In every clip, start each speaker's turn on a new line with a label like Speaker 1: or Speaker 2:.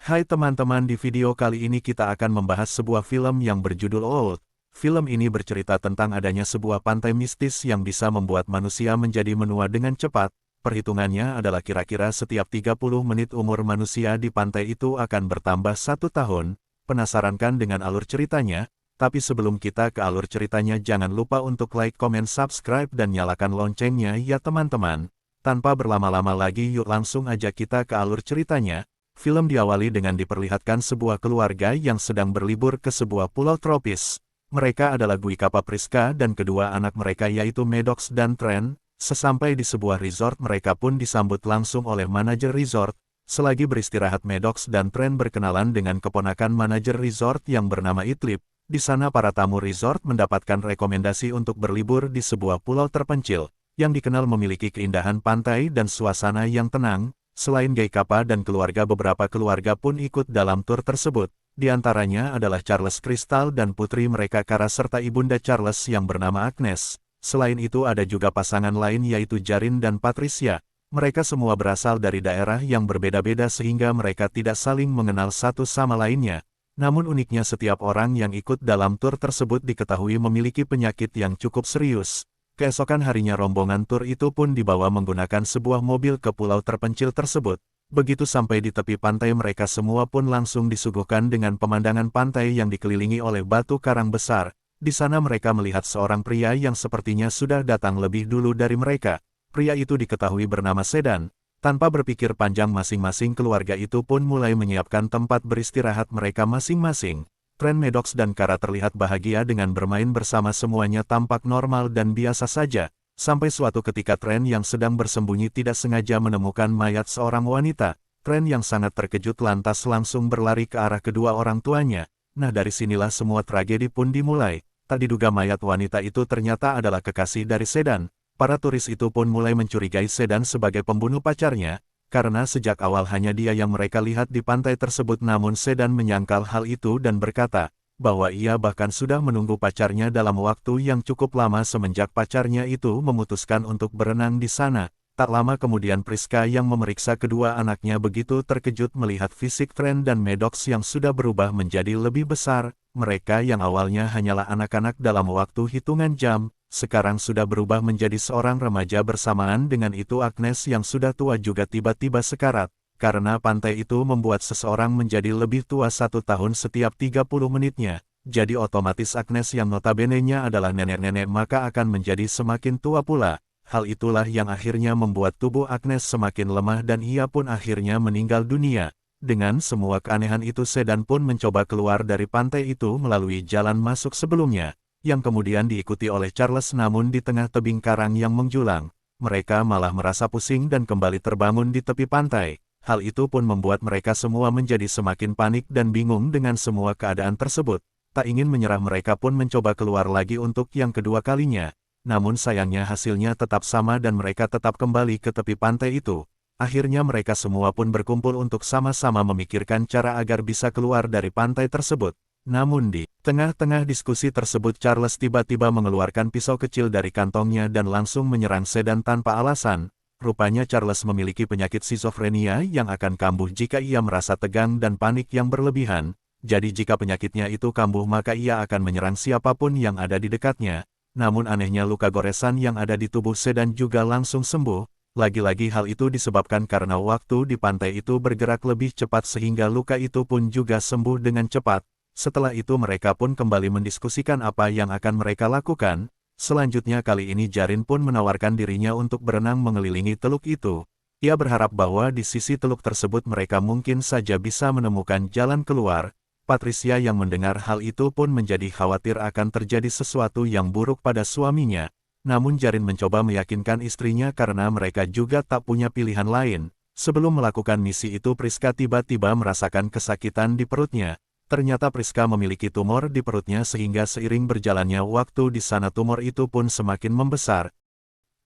Speaker 1: Hai teman-teman, di video kali ini kita akan membahas sebuah film yang berjudul Old. Film ini bercerita tentang adanya sebuah pantai mistis yang bisa membuat manusia menjadi menua dengan cepat. Perhitungannya adalah kira-kira setiap 30 menit umur manusia di pantai itu akan bertambah 1 tahun. Penasaran kan dengan alur ceritanya? Tapi sebelum kita ke alur ceritanya, jangan lupa untuk like, comment, subscribe, dan nyalakan loncengnya ya teman-teman. Tanpa berlama-lama lagi, yuk langsung aja kita ke alur ceritanya. Film diawali dengan diperlihatkan sebuah keluarga yang sedang berlibur ke sebuah pulau tropis. Mereka adalah Guika Papriska dan kedua anak mereka yaitu Maddox dan Trent. Sesampai di sebuah resort, mereka pun disambut langsung oleh manajer resort. Selagi beristirahat, Maddox dan Trent berkenalan dengan keponakan manajer resort yang bernama Idlib. Di sana para tamu resort mendapatkan rekomendasi untuk berlibur di sebuah pulau terpencil, yang dikenal memiliki keindahan pantai dan suasana yang tenang. Selain Gaikapa dan keluarga, beberapa keluarga pun ikut dalam tur tersebut. Di antaranya adalah Charles Crystal dan putri mereka Kara serta ibunda Charles yang bernama Agnes. Selain itu ada juga pasangan lain yaitu Jarin dan Patricia. Mereka semua berasal dari daerah yang berbeda-beda sehingga mereka tidak saling mengenal satu sama lainnya. Namun uniknya setiap orang yang ikut dalam tur tersebut diketahui memiliki penyakit yang cukup serius. Keesokan harinya rombongan tur itu pun dibawa menggunakan sebuah mobil ke pulau terpencil tersebut. Begitu sampai di tepi pantai, mereka semua pun langsung disuguhkan dengan pemandangan pantai yang dikelilingi oleh batu karang besar. Di sana mereka melihat seorang pria yang sepertinya sudah datang lebih dulu dari mereka. Pria itu diketahui bernama Sedan. Tanpa berpikir panjang, masing-masing keluarga itu pun mulai menyiapkan tempat beristirahat mereka masing-masing. Trent, Maddox, dan Kara terlihat bahagia dengan bermain bersama, semuanya tampak normal dan biasa saja. Sampai suatu ketika Trent yang sedang bersembunyi tidak sengaja menemukan mayat seorang wanita. Trent yang sangat terkejut lantas langsung berlari ke arah kedua orang tuanya. Nah, dari sinilah semua tragedi pun dimulai. Tak diduga mayat wanita itu ternyata adalah kekasih dari Sedan. Para turis itu pun mulai mencurigai Sedan sebagai pembunuh pacarnya, karena sejak awal hanya dia yang mereka lihat di pantai tersebut. Namun Sedan menyangkal hal itu dan berkata bahwa ia bahkan sudah menunggu pacarnya dalam waktu yang cukup lama semenjak pacarnya itu memutuskan untuk berenang di sana. Tak lama kemudian Priska yang memeriksa kedua anaknya begitu terkejut melihat fisik Trent dan Maddox yang sudah berubah menjadi lebih besar. Mereka yang awalnya hanyalah anak-anak dalam waktu hitungan jam, sekarang sudah berubah menjadi seorang remaja. Bersamaan dengan itu Agnes yang sudah tua juga tiba-tiba sekarat. Karena pantai itu membuat seseorang menjadi lebih tua 1 tahun setiap 30 menitnya. Jadi otomatis Agnes yang notabene-nya adalah nenek-nenek maka akan menjadi semakin tua pula. Hal itulah yang akhirnya membuat tubuh Agnes semakin lemah dan ia pun akhirnya meninggal dunia. Dengan semua keanehan itu Sedan pun mencoba keluar dari pantai itu melalui jalan masuk sebelumnya, yang kemudian diikuti oleh Charles. Namun di tengah tebing karang yang menjulang, mereka malah merasa pusing dan kembali terbangun di tepi pantai. Hal itu pun membuat mereka semua menjadi semakin panik dan bingung dengan semua keadaan tersebut. Tak ingin menyerah, mereka pun mencoba keluar lagi untuk yang kedua kalinya. Namun sayangnya hasilnya tetap sama dan mereka tetap kembali ke tepi pantai itu. Akhirnya mereka semua pun berkumpul untuk sama-sama memikirkan cara agar bisa keluar dari pantai tersebut. Namun di tengah-tengah diskusi tersebut Charles tiba-tiba mengeluarkan pisau kecil dari kantongnya dan langsung menyerang Sedan tanpa alasan. Rupanya Charles memiliki penyakit skizofrenia yang akan kambuh jika ia merasa tegang dan panik yang berlebihan. Jadi jika penyakitnya itu kambuh maka ia akan menyerang siapapun yang ada di dekatnya. Namun anehnya luka goresan yang ada di tubuh Sedan juga langsung sembuh. Lagi-lagi hal itu disebabkan karena waktu di pantai itu bergerak lebih cepat sehingga luka itu pun juga sembuh dengan cepat. Setelah itu mereka pun kembali mendiskusikan apa yang akan mereka lakukan. Selanjutnya kali ini Jarin pun menawarkan dirinya untuk berenang mengelilingi teluk itu. Ia berharap bahwa di sisi teluk tersebut mereka mungkin saja bisa menemukan jalan keluar. Patricia yang mendengar hal itu pun menjadi khawatir akan terjadi sesuatu yang buruk pada suaminya. Namun Jarin mencoba meyakinkan istrinya karena mereka juga tak punya pilihan lain. Sebelum melakukan misi itu Priska tiba-tiba merasakan kesakitan di perutnya. Ternyata Priska memiliki tumor di perutnya sehingga seiring berjalannya waktu di sana tumor itu pun semakin membesar.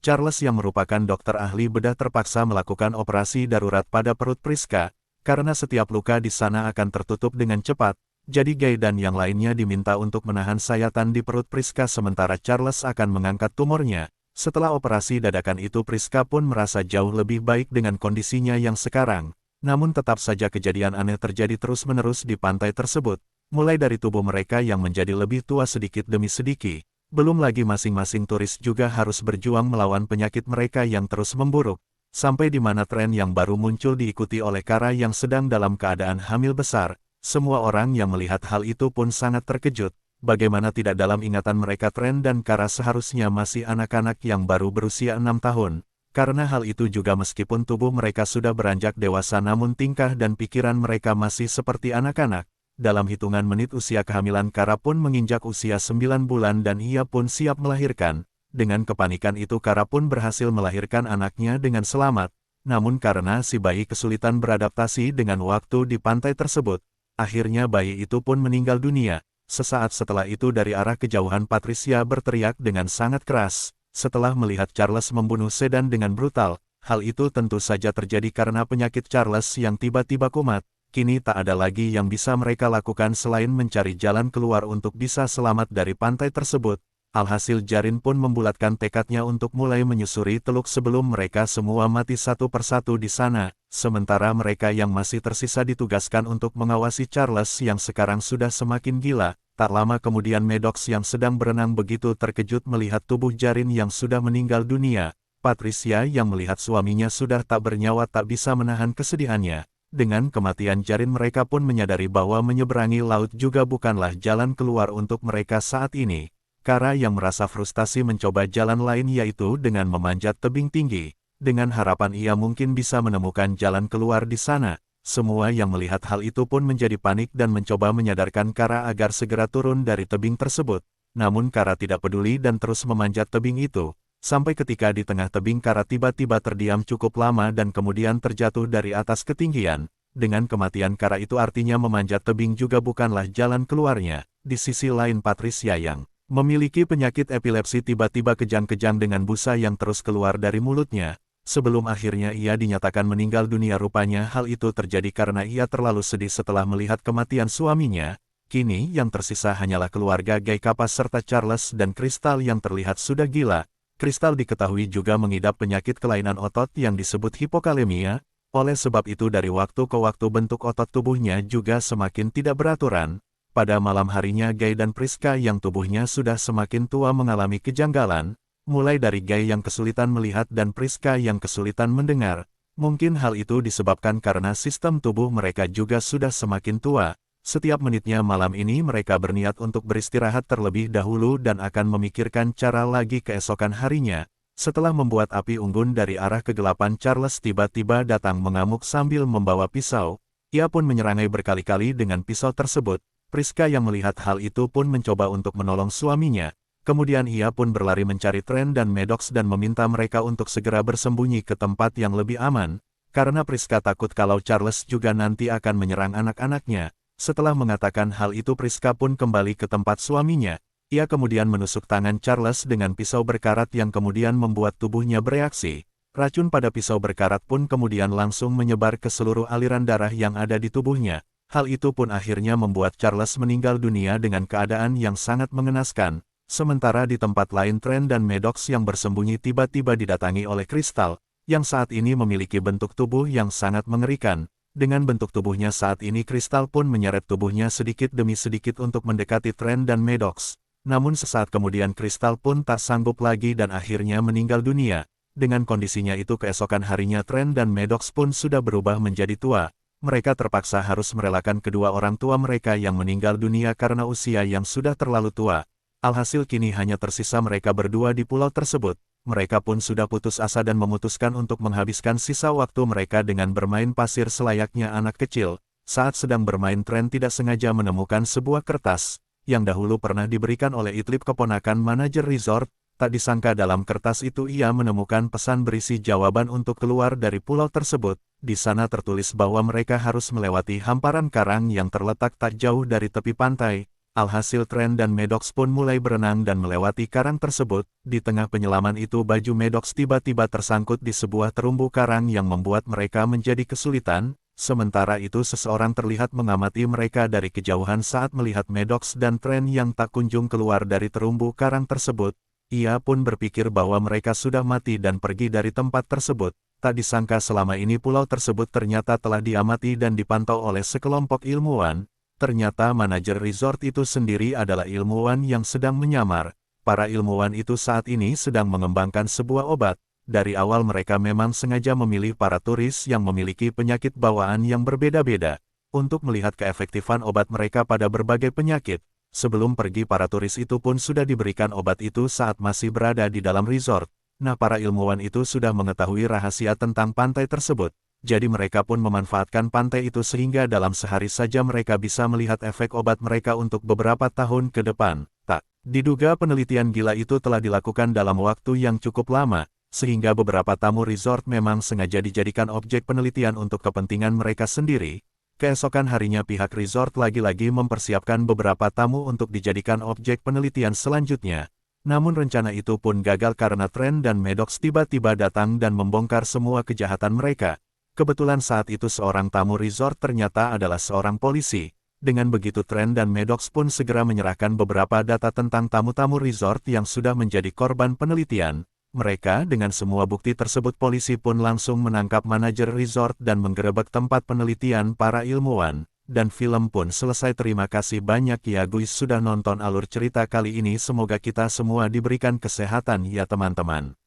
Speaker 1: Charles yang merupakan dokter ahli bedah terpaksa melakukan operasi darurat pada perut Priska, karena setiap luka di sana akan tertutup dengan cepat. Jadi Guy dan yang lainnya diminta untuk menahan sayatan di perut Priska sementara Charles akan mengangkat tumornya. Setelah operasi dadakan itu Priska pun merasa jauh lebih baik dengan kondisinya yang sekarang. Namun tetap saja kejadian aneh terjadi terus-menerus di pantai tersebut, mulai dari tubuh mereka yang menjadi lebih tua sedikit demi sedikit. Belum lagi masing-masing turis juga harus berjuang melawan penyakit mereka yang terus memburuk, sampai di mana tren yang baru muncul diikuti oleh Kara yang sedang dalam keadaan hamil besar. Semua orang yang melihat hal itu pun sangat terkejut, bagaimana tidak dalam ingatan mereka tren dan Kara seharusnya masih anak-anak yang baru berusia 6 tahun. Karena hal itu juga meskipun tubuh mereka sudah beranjak dewasa namun tingkah dan pikiran mereka masih seperti anak-anak. Dalam hitungan menit usia kehamilan Kara pun menginjak usia 9 bulan dan ia pun siap melahirkan. Dengan kepanikan itu Kara pun berhasil melahirkan anaknya dengan selamat. Namun karena si bayi kesulitan beradaptasi dengan waktu di pantai tersebut, akhirnya bayi itu pun meninggal dunia. Sesaat setelah itu dari arah kejauhan Patricia berteriak dengan sangat keras. Setelah melihat Charles membunuh Sedan dengan brutal, hal itu tentu saja terjadi karena penyakit Charles yang tiba-tiba kumat. Kini tak ada lagi yang bisa mereka lakukan selain mencari jalan keluar untuk bisa selamat dari pantai tersebut. Alhasil Jarin pun membulatkan tekadnya untuk mulai menyusuri teluk sebelum mereka semua mati satu persatu di sana. Sementara mereka yang masih tersisa ditugaskan untuk mengawasi Charles yang sekarang sudah semakin gila. Tak lama kemudian Maddox yang sedang berenang begitu terkejut melihat tubuh Jarin yang sudah meninggal dunia. Patricia yang melihat suaminya sudah tak bernyawa tak bisa menahan kesedihannya. Dengan kematian Jarin mereka pun menyadari bahwa menyeberangi laut juga bukanlah jalan keluar untuk mereka saat ini. Kara yang merasa frustasi mencoba jalan lain yaitu dengan memanjat tebing tinggi. Dengan harapan ia mungkin bisa menemukan jalan keluar di sana. Semua yang melihat hal itu pun menjadi panik dan mencoba menyadarkan Kara agar segera turun dari tebing tersebut. Namun Kara tidak peduli dan terus memanjat tebing itu. Sampai ketika di tengah tebing Kara tiba-tiba terdiam cukup lama dan kemudian terjatuh dari atas ketinggian. Dengan kematian Kara itu artinya memanjat tebing juga bukanlah jalan keluarnya. Di sisi lain Patricia yang memiliki penyakit epilepsi tiba-tiba kejang-kejang dengan busa yang terus keluar dari mulutnya. Sebelum akhirnya ia dinyatakan meninggal dunia rupanya hal itu terjadi karena ia terlalu sedih setelah melihat kematian suaminya. Kini yang tersisa hanyalah keluarga Guy Kapas serta Charles dan Crystal yang terlihat sudah gila. Crystal diketahui juga mengidap penyakit kelainan otot yang disebut hipokalemia, oleh sebab itu dari waktu ke waktu bentuk otot tubuhnya juga semakin tidak beraturan. Pada malam harinya Guy dan Priska yang tubuhnya sudah semakin tua mengalami kejanggalan, mulai dari Guy yang kesulitan melihat dan Priska yang kesulitan mendengar. Mungkin hal itu disebabkan karena sistem tubuh mereka juga sudah semakin tua. Setiap menitnya malam ini mereka berniat untuk beristirahat terlebih dahulu dan akan memikirkan cara lagi keesokan harinya. Setelah membuat api unggun dari arah kegelapan Charles tiba-tiba datang mengamuk sambil membawa pisau. Ia pun menyerangai berkali-kali dengan pisau tersebut. Priska yang melihat hal itu pun mencoba untuk menolong suaminya. Kemudian ia pun berlari mencari Tren dan Maddox dan meminta mereka untuk segera bersembunyi ke tempat yang lebih aman. Karena Priska takut kalau Charles juga nanti akan menyerang anak-anaknya. Setelah mengatakan hal itu Priska pun kembali ke tempat suaminya. Ia kemudian menusuk tangan Charles dengan pisau berkarat yang kemudian membuat tubuhnya bereaksi. Racun pada pisau berkarat pun kemudian langsung menyebar ke seluruh aliran darah yang ada di tubuhnya. Hal itu pun akhirnya membuat Charles meninggal dunia dengan keadaan yang sangat mengenaskan. Sementara di tempat lain Tren dan Maddox yang bersembunyi tiba-tiba didatangi oleh Crystal, yang saat ini memiliki bentuk tubuh yang sangat mengerikan. Dengan bentuk tubuhnya saat ini Crystal pun menyeret tubuhnya sedikit demi sedikit untuk mendekati Tren dan Maddox. Namun sesaat kemudian Crystal pun tak sanggup lagi dan akhirnya meninggal dunia. Dengan kondisinya itu keesokan harinya Tren dan Maddox pun sudah berubah menjadi tua. Mereka terpaksa harus merelakan kedua orang tua mereka yang meninggal dunia karena usia yang sudah terlalu tua. Alhasil kini hanya tersisa mereka berdua di pulau tersebut. Mereka pun sudah putus asa dan memutuskan untuk menghabiskan sisa waktu mereka dengan bermain pasir selayaknya anak kecil. Saat sedang bermain Tren tidak sengaja menemukan sebuah kertas, yang dahulu pernah diberikan oleh Idlib keponakan manajer resort. Tak disangka dalam kertas itu ia menemukan pesan berisi jawaban untuk keluar dari pulau tersebut. Di sana tertulis bahwa mereka harus melewati hamparan karang yang terletak tak jauh dari tepi pantai. Alhasil Tren dan Maddox pun mulai berenang dan melewati karang tersebut. Di tengah penyelaman itu baju Maddox tiba-tiba tersangkut di sebuah terumbu karang yang membuat mereka menjadi kesulitan. Sementara itu seseorang terlihat mengamati mereka dari kejauhan saat melihat Maddox dan Tren yang tak kunjung keluar dari terumbu karang tersebut. Ia pun berpikir bahwa mereka sudah mati dan pergi dari tempat tersebut. Tak disangka selama ini pulau tersebut ternyata telah diamati dan dipantau oleh sekelompok ilmuwan. Ternyata manajer resort itu sendiri adalah ilmuwan yang sedang menyamar. Para ilmuwan itu saat ini sedang mengembangkan sebuah obat. Dari awal mereka memang sengaja memilih para turis yang memiliki penyakit bawaan yang berbeda-beda, untuk melihat keefektifan obat mereka pada berbagai penyakit. Sebelum pergi para turis itu pun sudah diberikan obat itu saat masih berada di dalam resort. Nah, para ilmuwan itu sudah mengetahui rahasia tentang pantai tersebut. Jadi mereka pun memanfaatkan pantai itu sehingga dalam sehari saja mereka bisa melihat efek obat mereka untuk beberapa tahun ke depan. Tak diduga penelitian gila itu telah dilakukan dalam waktu yang cukup lama, sehingga beberapa tamu resort memang sengaja dijadikan objek penelitian untuk kepentingan mereka sendiri. Keesokan harinya pihak resort lagi-lagi mempersiapkan beberapa tamu untuk dijadikan objek penelitian selanjutnya. Namun rencana itu pun gagal karena Trent dan Maddox tiba-tiba datang dan membongkar semua kejahatan mereka. Kebetulan saat itu seorang tamu resort ternyata adalah seorang polisi. Dengan begitu Trent dan Maddox pun segera menyerahkan beberapa data tentang tamu-tamu resort yang sudah menjadi korban penelitian. Mereka dengan semua bukti tersebut polisi pun langsung menangkap manajer resort dan menggerebek tempat penelitian para ilmuwan. Dan film pun selesai. Terima kasih banyak ya guys sudah nonton alur cerita kali ini. Semoga kita semua diberikan kesehatan ya teman-teman.